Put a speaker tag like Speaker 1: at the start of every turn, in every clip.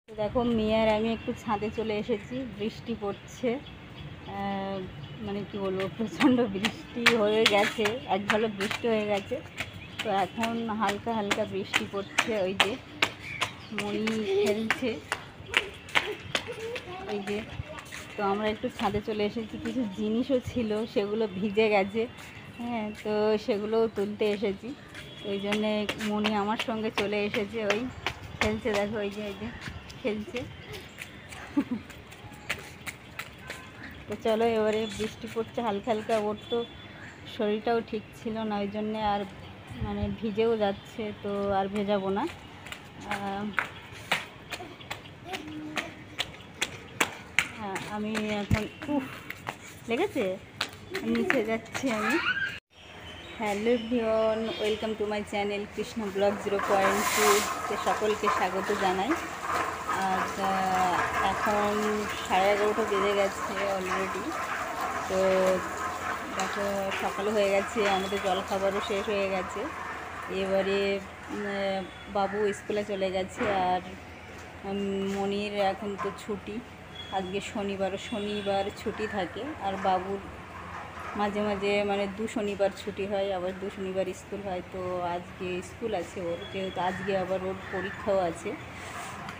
Speaker 1: দেখো মেয়ে আর আমি একটু ছাদে চলে এসেছি। বৃষ্টি পড়ছে, মানে কি বলবো, প্রচণ্ড বৃষ্টি হয়ে গেছে, এক ঝলক বৃষ্টি হয়ে গেছে। তো এখন হালকা হালকা বৃষ্টি পড়ছে। ওই যে মণি খেলছে, ওই যে। তো আমরা একটু ছাদে চলে এসেছি, কিছু জিনিসও ছিল সেগুলো ভিজে গেছে, হ্যাঁ, তো সেগুলোও তুলতে এসেছি। ওই জন্যে মণি আমার সঙ্গে চলে এসেছে, ওই খেলছে, দেখো ওই যে খেলছে। তো চলো এবারে বৃষ্টি পড়ছে হালকা হালকা, ওর তো শরীরটাও ঠিক ছিল না, ওই জন্যে আর মানে ভিজেও যাচ্ছে, তো আর ভেজাবো না। আমি এখন লেগেছে, নিচে যাচ্ছি আমি। Hello everyone, welcome to my channel Krishna blog 0.2 সকলকে স্বাগত জানাই। আর এখন 11:30 বেজে গেছে অলরেডি। তো দেখো সকালে হয়ে গেছে, আমাদের জলখাবারও শেষ হয়ে গেছে। এবারে বাবু স্কুলে চলে গেছে, আর মনির এখন তো ছুটি, আজকে শনিবার ছুটি থাকে। আর বাবুর মাঝে মাঝে মানে 2 শনিবার ছুটি হয়, আবার 2 শনিবার স্কুল হয়। তো আজকে স্কুল আছে ওর, যেহেতু আজকে আবার ওর পরীক্ষাও আছে।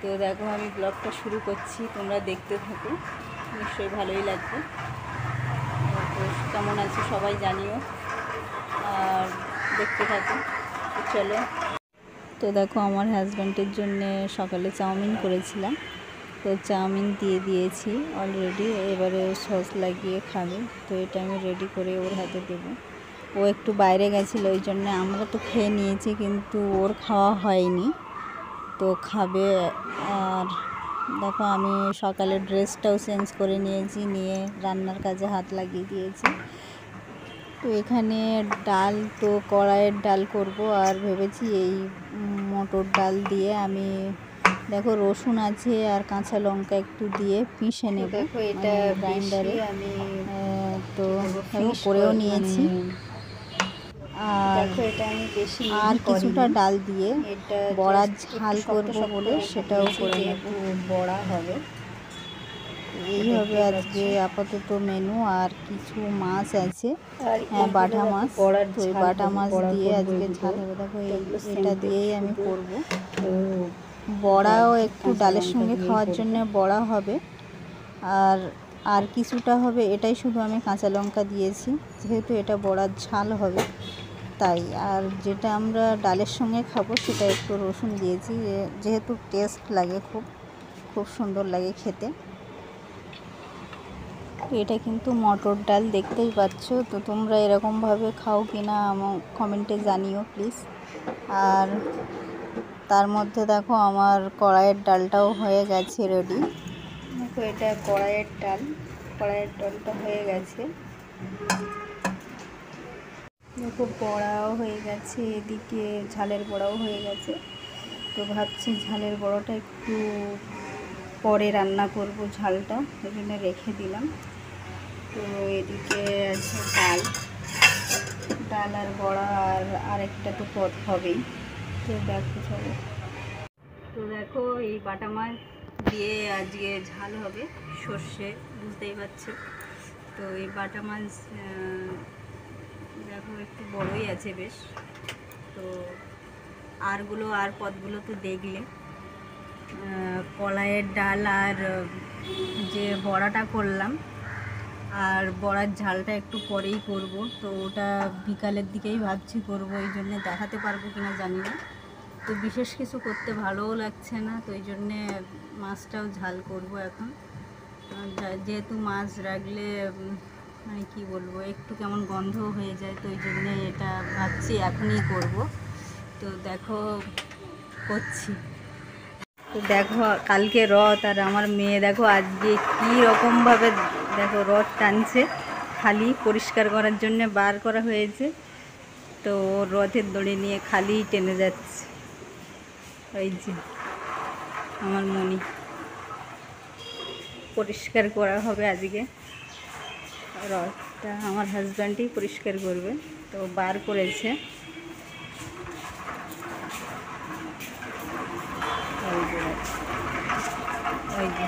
Speaker 1: তো দেখো আমি ব্লগটা শুরু করছি, তোমরা দেখতে থাকো, নিশ্চয়ই ভালোই লাগবে। তো কেমন আছে সবাই জানিও, আর দেখতে থাকো। তো চলো। তো দেখো আমার হাজব্যান্ডের জন্যে সকালে চাউমিন করেছিলাম, তো চাউমিন দিয়ে দিয়েছি অলরেডি। এবারে সস লাগিয়ে খাবে, তো এটা আমি রেডি করে ওর হাতে দেবো। ও একটু বাইরে গেছিলো, ওই জন্য আমরা তো খেয়ে নিয়েছি, কিন্তু ওর খাওয়া হয়নি, তো খাবে। আর দেখো আমি সকালে ড্রেসটাও চেঞ্জ করে নিয়েছি, নিয়ে রান্নার কাজে হাত লাগিয়ে দিয়েছি। তো এখানে ডাল, তো কড়াইয়ের ডাল করব, আর ভেবেছি এই মটর ডাল দিয়ে আমি, দেখো রসুন আছে আর কাঁচা লঙ্কা একটু দিয়ে পিষে নেব। দেখো এটা গ্রাইন্ডারে আমি তো করেও নিয়েছি। আর এটা আমি বেশি আর কিছুটা ডাল দিয়ে বড়ার ঝাল করবো বলে সেটাও করে নেব, বড়া হবে। এই হবে আজকে আপাতত মেনু। আর কিছু মাছ আছে, হ্যাঁ বাটা মাছ, তো ওই বাটা মাছ দিয়ে আজকে ঝাল হবে। দেখো এটা দিয়েই আমি করব। তো বড়াও একটু ডালের সঙ্গে খাওয়ার জন্য বড়া হবে, আর কিছুটা হবে, এটাই শুধু আমি কাঁচা লঙ্কা দিয়েছি, যেহেতু এটা বড়ার ঝাল হবে তাই। আর যেটা আমরা ডালের সঙ্গে খাবো সেটা একটু রসুন দিয়েছি, যেহেতু টেস্ট লাগে, খুব সুন্দর লাগে খেতে। তো এটা কিন্তু মটর ডাল, দেখতেই পাচ্ছ। তো তোমরা এরকমভাবে খাও কি না আমার কমেন্টে জানিও প্লিজ। আর তার মধ্যে দেখো আমার কড়াইয়ের ডালটাও হয়ে গেছে রেডি। দেখো এটা কড়াইয়ের ডালটা হয়ে গেছে। দেখো বড়াও হয়ে গেছে, এদিকে ঝালের বড়াও হয়ে গেছে। তো ভাবছি ঝালের বড়াটা একটু পরে রান্না করব, ঝালটা ওই জন্য রেখে দিলাম। তো এদিকে আছে ডাল আর বড়া, আর আরেকটা তো পদ হবেই। তো দেখো চলো। তো দেখো এই বাটা মাছ দিয়ে আজকে ঝাল হবে, সর্ষে, বুঝতেই পারছো। তো এই বাটা মাছ দেখো একটু বড়ই আছে বেশ। তো আর পদগুলো তো দেখলে, কলাইয়ের ডাল আর যে বড়াটা করলাম, আর বড়ার ঝালটা একটু পরেই করব। তো ওটা বিকালের দিকেই ভাবছি করব, এই জন্যে দেখাতে পারবো কিনা জানি না। তো বিশেষ কিছু করতে ভালোও লাগছে না, তো এই জন্যে মাছটাও ঝাল করব এখন। যেহেতু মাছ রাখলে মানে কি বলবো, একটু কেমন গন্ধ হয়ে যায়, তো এই জন্যে এটা ভাবছি এখনই করব। তো দেখো করছি। তো দেখো কালকে রথ, আর আমার মেয়ে দেখো আজকে কী রকমভাবে দেখো রথ টানছে, খালি পরিষ্কার করার জন্য বার করা হয়েছে। তো রথের দড়ি নিয়ে খালি টেনে যাচ্ছে। ওই যে আমার মনি, পরিষ্কার করা হবে আজকে রথটা, আমার হাজব্যান্ডই পরিষ্কার করবে। তো বার করেছে, ওই যে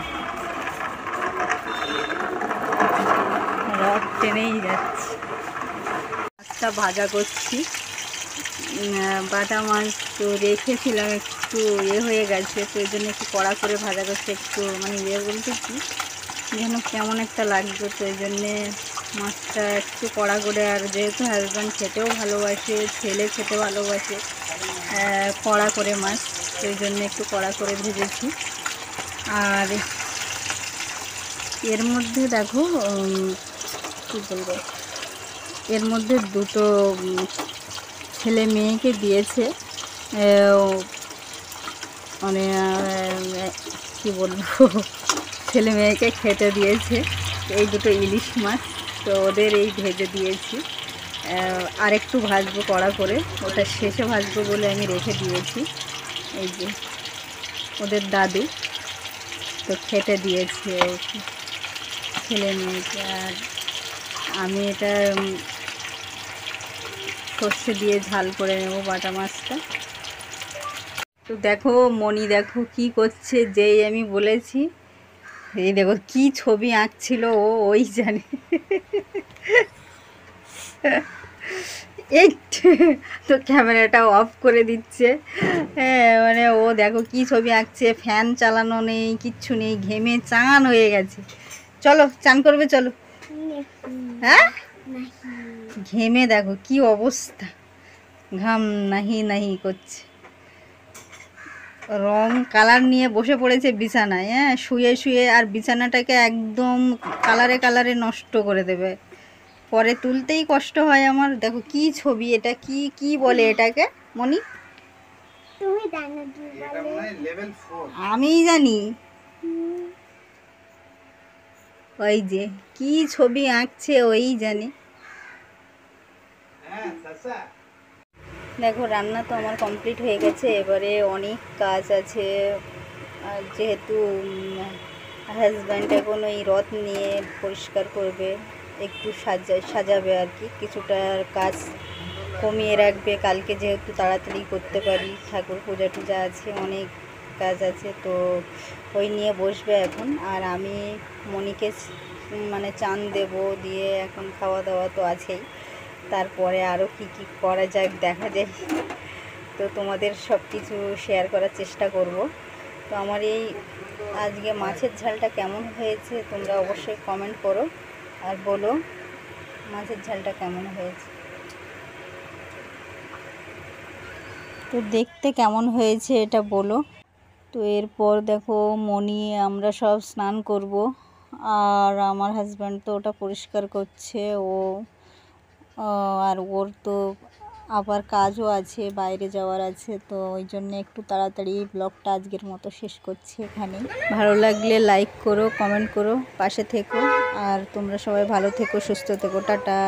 Speaker 1: রড টেনেই যাচ্ছে। মাছটা ভাজা করছি, বাটা মাছ তো রেখেছিলাম, একটু হয়ে গেছে, তো এই জন্য একটু কড়া করে ভাজা করছে। একটু মানে বলতে কি যেন কেমন একটা লাগবে, তো এই জন্যে মাছটা একটু কড়া করে, আর যেহেতু হাজব্যান্ড খেতেও ভালোবাসে, ছেলে খেতে ভালোবাসে কড়া করে মাছ, তো এই জন্য একটু কড়া করে ভেজেছি। আর এর মধ্যে দেখো কী বলবো, এর মধ্যে দুটো ছেলে মেয়েকে দিয়েছে, মানে কী বলবো, ছেলে মেয়েকে খেতে দিয়েছে এই দুটো ইলিশ মাছ, তো ওদের এই ভেজে দিয়েছি। আর একটু ভাজবো কড়া করে, ওটা শেষে ভাজবো বলে আমি রেখে দিয়েছি। এই যে ওদের দাদু তো খেতে দিয়েছে ছেলে মেয়েকে, আর আমি এটা সর্ষে দিয়ে ঝাল করে নেব বাটা মাছটা। তো দেখো মনি দেখো কি করছে, যেই আমি বলেছি, এই দেখো কি ছবি আঁকছিল ও, ওই জানে। এই তো ক্যামেরাটা অফ করে দিচ্ছে। হ্যাঁ, মানে ও দেখো কি ছবি আঁকছে, ফ্যান চালানো নেই, কিচ্ছু নেই, ঘেমে চান হয়ে গেছে। চলো চান করবে, চলো। হ্যাঁ, ঘেমে দেখো কি অবস্থা, ঘাম নাহি নাহি করছে, রং কালার নিয়ে বসে পড়েছে বিছানায়। হ্যাঁ, শুয়ে শুয়ে, আর বিছানাটাকে একদম কালারে কালারে নষ্ট করে দেবে, পরে তুলতেই কষ্ট হয় আমার। দেখো কি ছবি, এটা কি কি বলে এটাকে মনি? আমি জানি, ওই যে কি ছবি আঁকছে ওই জানে। দেখো রান্না তো আমার কমপ্লিট হয়ে গেছে, এবারে অনেক কাজ আছে। আর যেহেতু হাজব্যান্ড এখন ওই রথ নিয়ে পরিষ্কার করবে, একটু সাজাবে আর কি, কিছুটা কাজ কমিয়ে রাখবে কালকে, যেহেতু তাড়াতাড়ি করতে পারি, ঠাকুর পূজা টুজা আছে, অনেক কাজ আছে, তো ওই নিয়ে বসবে এখন। আর আমি মনিকে মানে চান দেব, দিয়ে এখন খাওয়া দাওয়া তো আছেই, তারপরে আরও কি কি করা যায় দেখা যায়, তো তোমাদের সব কিছু শেয়ার করার চেষ্টা করব। তো আমার এই আজকে মাছের ঝালটা কেমন হয়েছে তোমরা অবশ্যই কমেন্ট করো, আর বলো মাছের ঝালটা কেমন হয়েছে। তো দেখতে কেমন হয়েছে এটা বলো। তো এরপর দেখো মনি আমরা সব স্নান করব, আর আমার হাজব্যান্ড তো ওটা পরিষ্কার করছে ও, আর ওর তো আবার কাজও আছে, বাইরে যাওয়ার আছে, তো ওই জন্য একটু তাড়াতাড়ি ব্লগটা আজকের মতো শেষ করছি এখানে। ভালো লাগলে লাইক করো, কমেন্ট করো, পাশে থেকো, আর তোমরা সবাই ভালো থেকো, সুস্থ থেকো, টাটা।